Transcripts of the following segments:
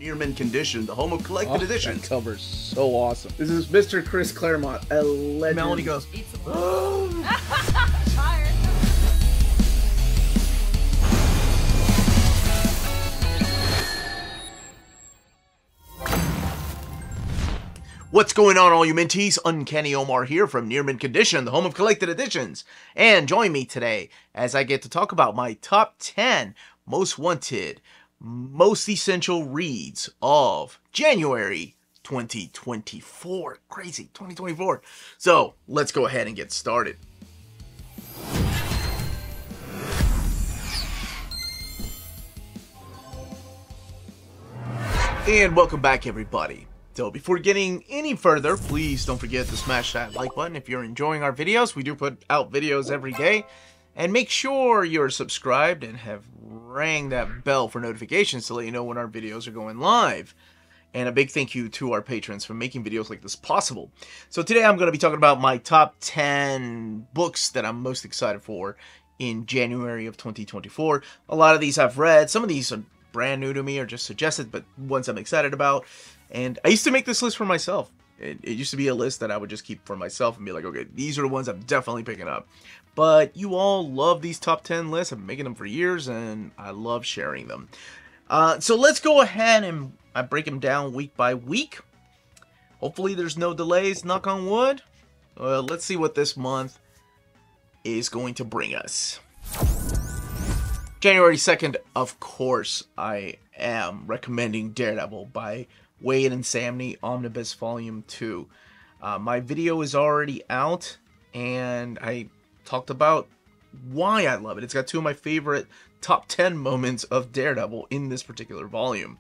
Near Mint Condition, the home of collected editions. That cover's so awesome. This is Mr. Chris Claremont, a legend. Melanie goes, Fire. what's going on, all you Minties? Uncanny Omar here from Near Mint Condition, the home of collected editions. And join me today as I get to talk about my top 10 most wanted, most essential reads of January 2024. Crazy, 2024. So, let's go ahead and get started. And welcome back, everybody. So before getting any further, please don't forget to smash that like button if you're enjoying our videos. We do put out videos every day. And make sure you're subscribed and have rang that bell for notifications to let you know when our videos are going live. And a big thank you to our patrons for making videos like this possible. So today I'm going to be talking about my top 10 books that I'm most excited for in January of 2024. A lot of these I've read. Some of these are brand new to me or just suggested, but ones I'm excited about. And I used to make this list for myself. It used to be a list that I would just keep for myself and be like, okay, these are the ones I'm definitely picking up. But you all love these top 10 lists. I've been making them for years, and I love sharing them. So let's go ahead and I break them down week by week. Hopefully there's no delays, knock on wood. Let's see what this month is going to bring us. January 2nd, of course, I am recommending Daredevil by Waid and Samnee Omnibus Volume 2. My video is already out, and I talked about why I love it. It's got two of my favorite top 10 moments of Daredevil in this particular volume.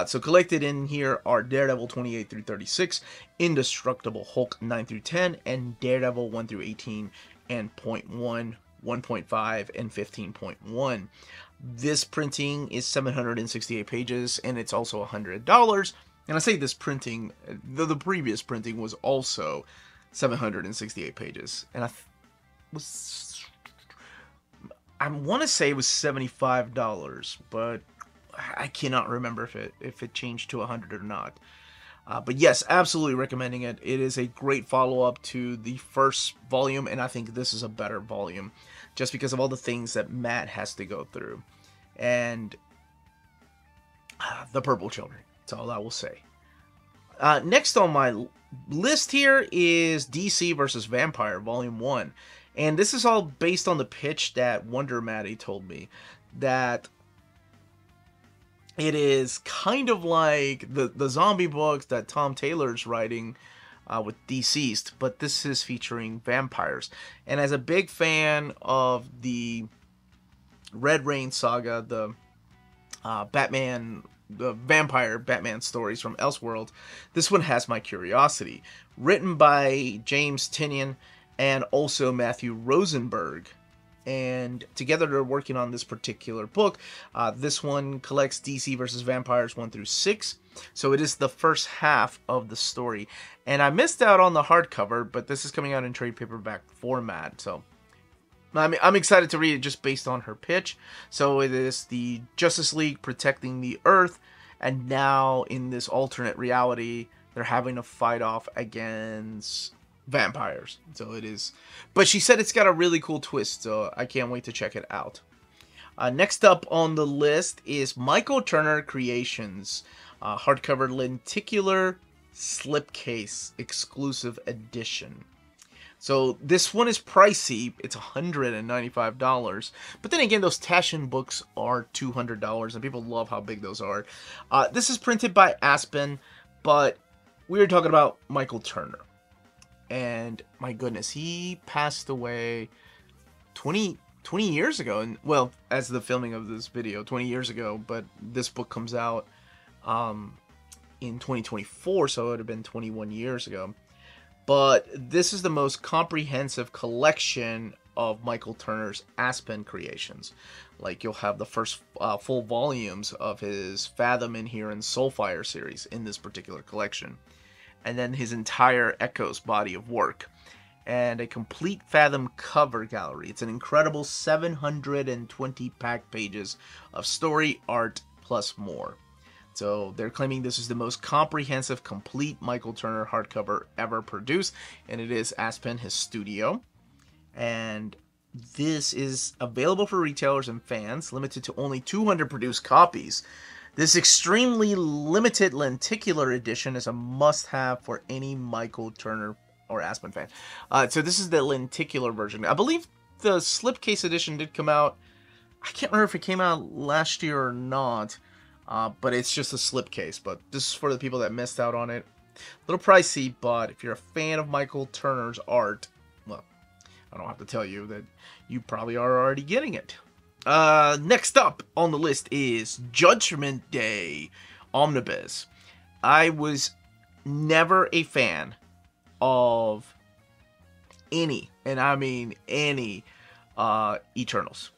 So collected in here are Daredevil 28 through 36, Indestructible Hulk 9 through 10, and Daredevil 1 through 18, and point 1, 1.5, and 15.1. This printing is 768 pages, and it's also $100. And I say this printing, the previous printing was also 768 pages. And I want to say it was $75, but I cannot remember if it changed to 100 or not. But yes, absolutely recommending it. It is a great follow-up to the first volume, and I think this is a better volume, just because of all the things that Matt has to go through. And the Purple Children, that's all I will say. Next on my list here is DC vs. Vampire, Volume 1. And this is all based on the pitch that Wonder Maddie told me, that it is kind of like the zombie books that Tom Taylor's writing with DCeased, but this is featuring vampires. And as a big fan of the Red Rain saga, the vampire Batman stories from Elseworlds, this one has my curiosity. Written by James Tynion and also Matthew Rosenberg. And together they're working on this particular book. This one collects DC vs. Vampires 1 through 6. So it is the first half of the story. And I missed out on the hardcover, but this is coming out in trade paperback format. So I'm excited to read it just based on her pitch. So it is the Justice League protecting the Earth. And now in this alternate reality, they're having to fight off against vampires. So it is, but she said it's got a really cool twist, so I can't wait to check it out. Next up on the list is Michael Turner Creations hardcover lenticular slipcase exclusive edition. So this one is pricey. It's $195. But then again, those Taschen books are $200, and people love how big those are. This is printed by Aspen, but we're talking about Michael Turner. And my goodness, he passed away 20 years ago. And well, as the filming of this video, 20 years ago. But this book comes out in 2024, so it would have been 21 years ago. But this is the most comprehensive collection of Michael Turner's Aspen creations. Like, you'll have the first full volumes of his Fathom in here and Soulfire series in this particular collection. And then his entire Echoes body of work. And a complete Fathom cover gallery. It's an incredible 720 pack pages of story, art, plus more. So they're claiming this is the most comprehensive, complete Michael Turner hardcover ever produced, and it is Aspen, his studio. And this is available for retailers and fans, limited to only 200 produced copies. This extremely limited lenticular edition is a must-have for any Michael Turner or Aspen fan. So this is the lenticular version. I believe the slipcase edition did come out. I can't remember if it came out last year or not, but it's just a slipcase. But this is for the people that missed out on it. A little pricey, but if you're a fan of Michael Turner's art, well, I don't have to tell you that you probably are already getting it. Next up on the list is Judgment Day Omnibus. I was never a fan of any, and I mean any, Eternals.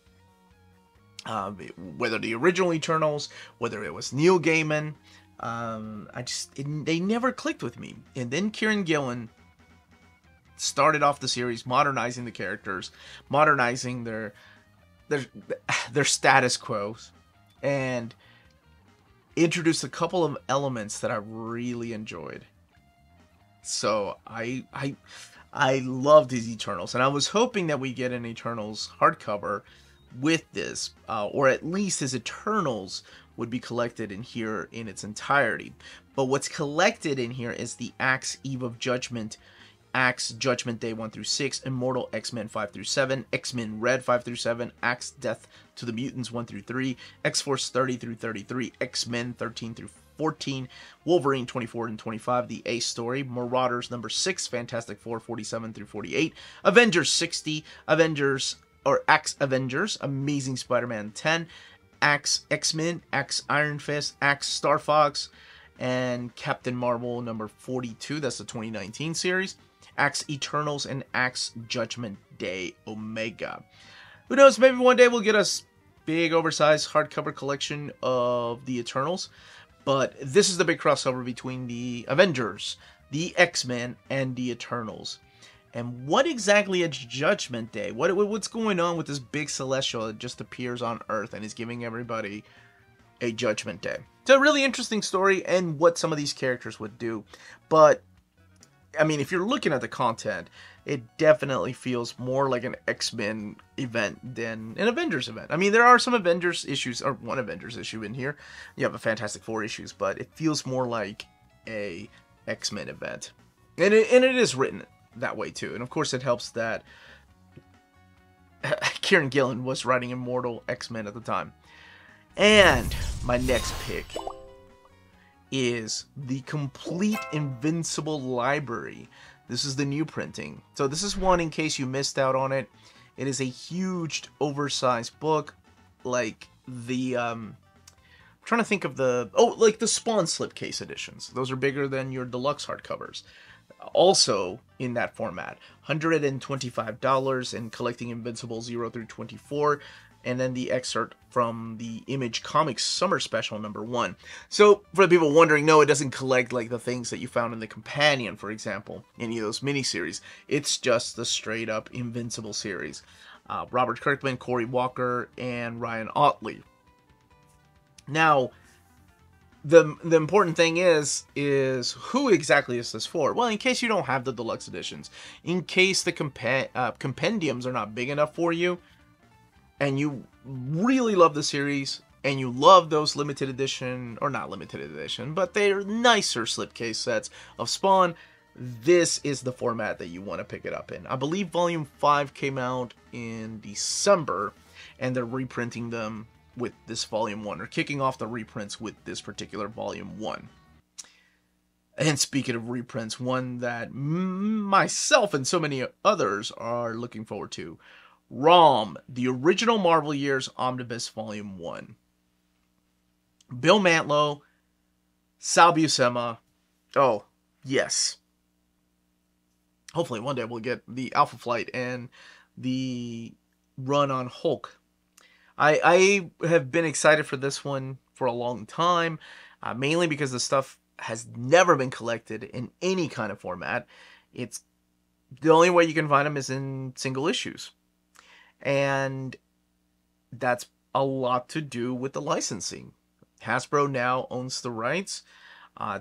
Whether the original Eternals, whether it was Neil Gaiman, they never clicked with me. And then Kieran Gillen started off the series modernizing the characters, modernizing their status quos, and introduced a couple of elements that I really enjoyed. So I loved these Eternals, and I was hoping that we get an Eternals hardcover with this, or at least his Eternals would be collected in here in its entirety. But what's collected in here is the Axe Eve of Judgment, Axe Judgment Day 1 through 6, Immortal X-Men 5 through 7, X-Men Red 5 through 7, Axe Death to the Mutants 1 through 3, X-Force 30 through 33, X-Men 13 through 14, Wolverine 24 and 25, the Ace Story, Marauders number 6, Fantastic Four 47 through 48, Avengers 60, Axe Avengers, Amazing Spider-Man 10, Axe X-Men, Axe Iron Fist, Axe Star Fox, and Captain Marvel number 42, that's the 2019 series, Axe Eternals, and Axe Judgment Day Omega. Who knows, maybe one day we'll get a big oversized hardcover collection of the Eternals, but this is the big crossover between the Avengers, the X-Men, and the Eternals. And what exactly is Judgment Day? What's going on with this big celestial that just appears on Earth and is giving everybody a Judgment Day? It's a really interesting story and what some of these characters would do. But, I mean, if you're looking at the content, it definitely feels more like an X-Men event than an Avengers event. I mean, there are some Avengers issues, or one Avengers issue in here. You have a Fantastic Four issues, but it feels more like a X-Men event. And it is written that way too. And of course it helps that Kieran Gillen was writing Immortal X-Men at the time. And my next pick is the Complete Invincible Library. This is the new printing. So this is one in case you missed out on it. It is a huge oversized book, like the I'm trying to think of like the Spawn slipcase editions. Those are bigger than your deluxe hardcovers. Also in that format, $125, and collecting Invincible 0 through 24, and then the excerpt from the Image Comics Summer Special number 1. So for the people wondering, no, it doesn't collect like the things that you found in the Companion, for example, any of those miniseries. It's just the straight up Invincible series. Robert Kirkman, Cory Walker, and Ryan Ottley. Now, the important thing is who exactly is this for? Well, in case you don't have the deluxe editions, in case the compendiums are not big enough for you, and you really love the series, and you love those limited edition, or not limited edition, but they're nicer slipcase sets of Spawn, this is the format that you want to pick it up in. I believe Volume 5 came out in December, and they're reprinting them with this Volume 1, or kicking off the reprints with this particular Volume 1. And speaking of reprints, one that myself and so many others are looking forward to, ROM, the Original Marvel Years Omnibus Volume 1. Bill Mantlo, Sal Buscema, oh, yes. Hopefully one day we'll get the Alpha Flight and the run on Hulk. I have been excited for this one for a long time, mainly because the stuff has never been collected in any kind of format. It's the only way you can find them is in single issues. And that's a lot to do with the licensing. Hasbro now owns the rights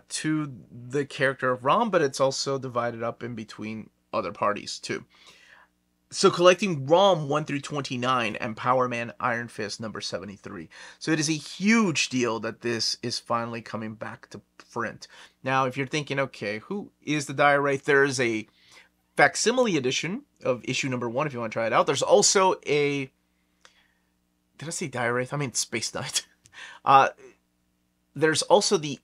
to the character of Rom, but it's also divided up in between other parties too. So collecting ROM 1 through 29 and Power Man Iron Fist number 73. So it is a huge deal that this is finally coming back to print. Now, if you're thinking, okay, who is the Dire Wraith? There is a facsimile edition of issue number 1 if you want to try it out. There's also a... Did I say Dire Wraith? I mean Space Knight. There's also the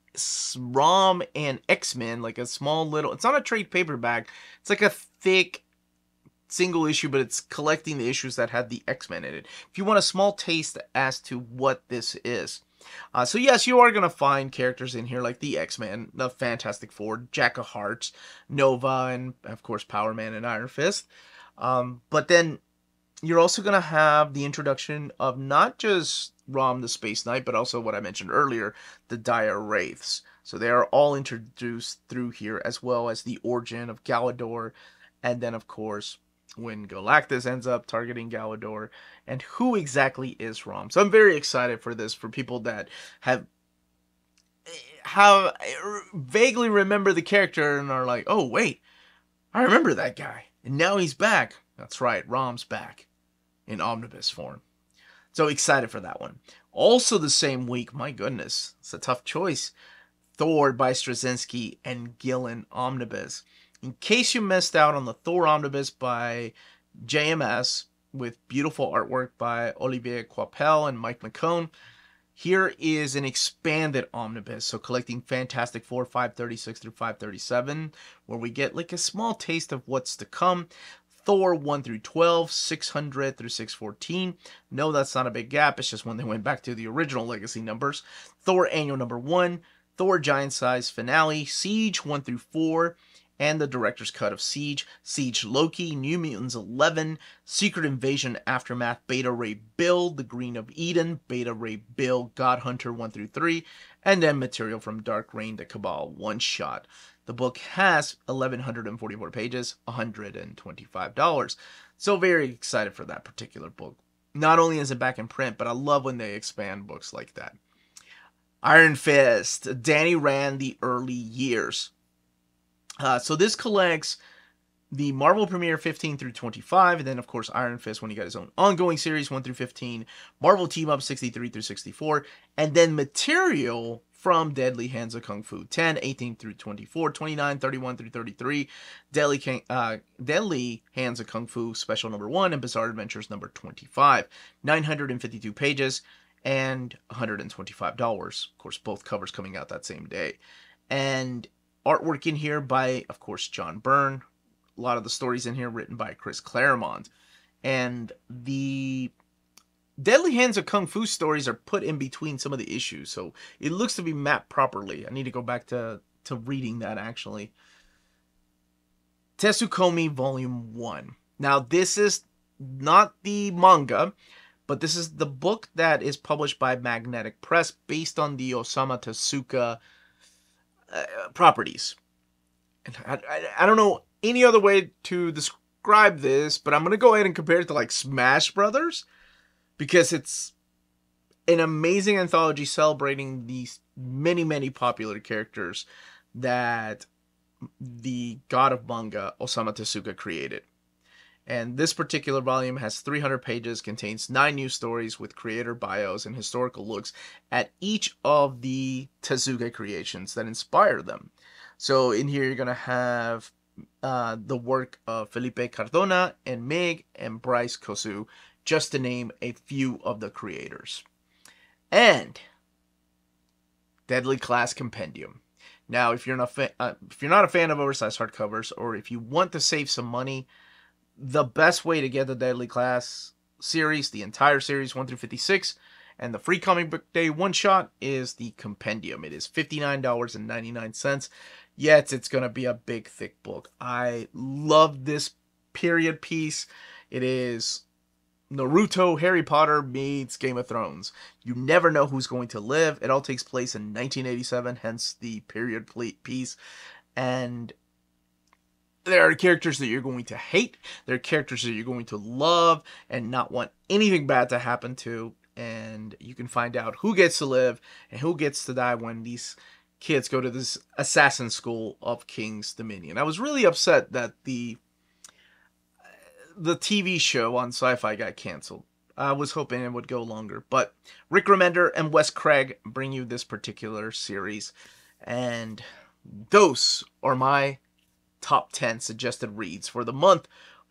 ROM and X-Men, like a small little... It's not a trade paperback. It's like a thick single issue, but it's collecting the issues that had the X-Men in it. If you want a small taste as to what this is. So yes, you are going to find characters in here like the X-Men, the Fantastic Four, Jack of Hearts, Nova, and of course Power Man and Iron Fist. But then you're also going to have the introduction of not just Rom the Space Knight, but also what I mentioned earlier, the Dire Wraiths. So they are all introduced through here, as well as the origin of Galador, and then of course when Galactus ends up targeting Galador, and who exactly is Rom. So I'm very excited for this, for people that have vaguely remember the character and are like, oh wait, I remember that guy, and now he's back. That's right, Rom's back in omnibus form. So excited for that one. Also the same week, my goodness, it's a tough choice, Thor by Straczynski and Gillen omnibus. In case you missed out on the Thor omnibus by JMS with beautiful artwork by Olivier Coipel and Mike McCone, here is an expanded omnibus. So collecting Fantastic Four 536 through 537, where we get like a small taste of what's to come. Thor 1 through 12, 600 through 614. No, that's not a big gap. It's just when they went back to the original Legacy numbers. Thor Annual number 1, Thor Giant Size Finale, Siege 1 through 4, and the director's cut of Siege, Siege Loki, New Mutants 11, Secret Invasion Aftermath, Beta Ray Bill, The Green of Eden, Beta Ray Bill, God Hunter 1 through 3, and then material from Dark Reign, the Cabal one-shot. The book has 1,144 pages, $125. So very excited for that particular book. Not only is it back in print, but I love when they expand books like that. Iron Fist, Danny Rand, The Early Years. So this collects the Marvel Premiere 15 through 25, and then of course Iron Fist when he got his own ongoing series 1 through 15, Marvel Team Up 63 through 64, and then material from Deadly Hands of Kung Fu 10, 18 through 24, 29, 31 through 33, Deadly Hands of Kung Fu Special number 1, and Bizarre Adventures number 25, 952 pages, and $125. Of course, both covers coming out that same day. And artwork in here by, of course, John Byrne. A lot of the stories in here written by Chris Claremont. And the Deadly Hands of Kung Fu stories are put in between some of the issues, so it looks to be mapped properly. I need to go back to reading that, actually. Tsukuyomi Volume 1. Now, this is not the manga, but this is the book that is published by Magnetic Press based on the Osamu Tezuka properties. And I don't know any other way to describe this, but I'm going to go ahead and compare it to like Smash Brothers, because it's an amazing anthology celebrating these many popular characters that the god of manga, Osamu Tezuka, created. And this particular volume has 300 pages, contains 9 new stories with creator bios and historical looks at each of the Tezuka creations that inspire them. So in here you're going to have the work of Felipe Cardona and Mig and Bryce Kosu, just to name a few of the creators. And Deadly Class Compendium. Now, if you're not a fan of oversized hardcovers, or if you want to save some money, the best way to get the Deadly Class series, the entire series 1 through 56, and the free comic book day one-shot is the Compendium. It is $59.99. Yes, it's going to be a big, thick book. I love this period piece. It is Naruto, Harry Potter meets Game of Thrones. You never know who's going to live. It all takes place in 1987, hence the period piece. And there are characters that you're going to hate. There are characters that you're going to love and not want anything bad to happen to. and you can find out who gets to live and who gets to die when these kids go to this assassin school of King's Dominion. I was really upset that the TV show on Sci-Fi got canceled. I was hoping it would go longer, but Rick Remender and Wes Craig bring you this particular series, and those are my top 10 suggested reads for the month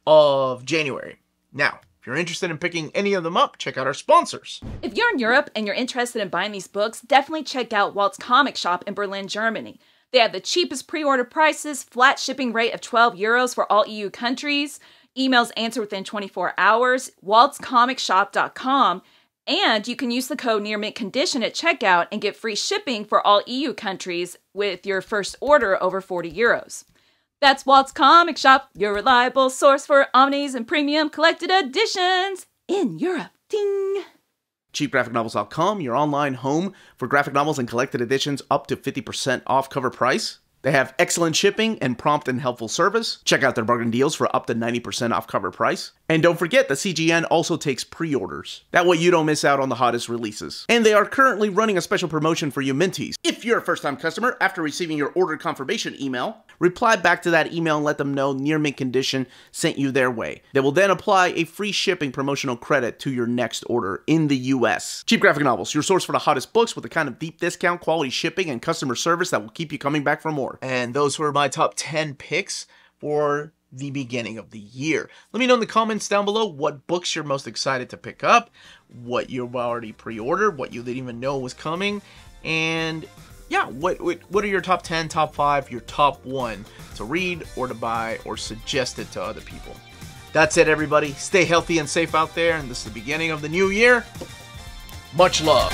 of January. Now, if you're interested in picking any of them up, check out our sponsors. If you're in Europe and you're interested in buying these books, definitely check out Walt's Comic Shop in Berlin, Germany. They have the cheapest pre-order prices, flat shipping rate of €12 for all EU countries, emails answered within 24 hours, waltscomicshop.com, and you can use the code Near Mint Condition at checkout and get free shipping for all EU countries with your first order over €40. That's Walt's Comic Shop, your reliable source for omnis and premium collected editions in Europe. Ding! CheapGraphicNovels.com, your online home for graphic novels and collected editions up to 50% off cover price. They have excellent shipping and prompt and helpful service. Check out their bargain deals for up to 90% off cover price. And don't forget that CGN also takes pre-orders. That way you don't miss out on the hottest releases. And they are currently running a special promotion for you Minties. If you're a first-time customer, after receiving your order confirmation email, reply back to that email and let them know Near Mint Condition sent you their way. They will then apply a free shipping promotional credit to your next order in the US. Cheap Graphic Novels, your source for the hottest books with the kind of deep discount, quality shipping, and customer service that will keep you coming back for more. And those were my top 10 picks for the beginning of the year. Let me know in the comments down below what books you're most excited to pick up, what you've already pre-ordered, what you didn't even know was coming, and yeah, what are your top 10, top 5, your top 1 to read or to buy or suggest it to other people. That's it, everybody. Stay healthy and safe out there, and this is the beginning of the new year. Much love.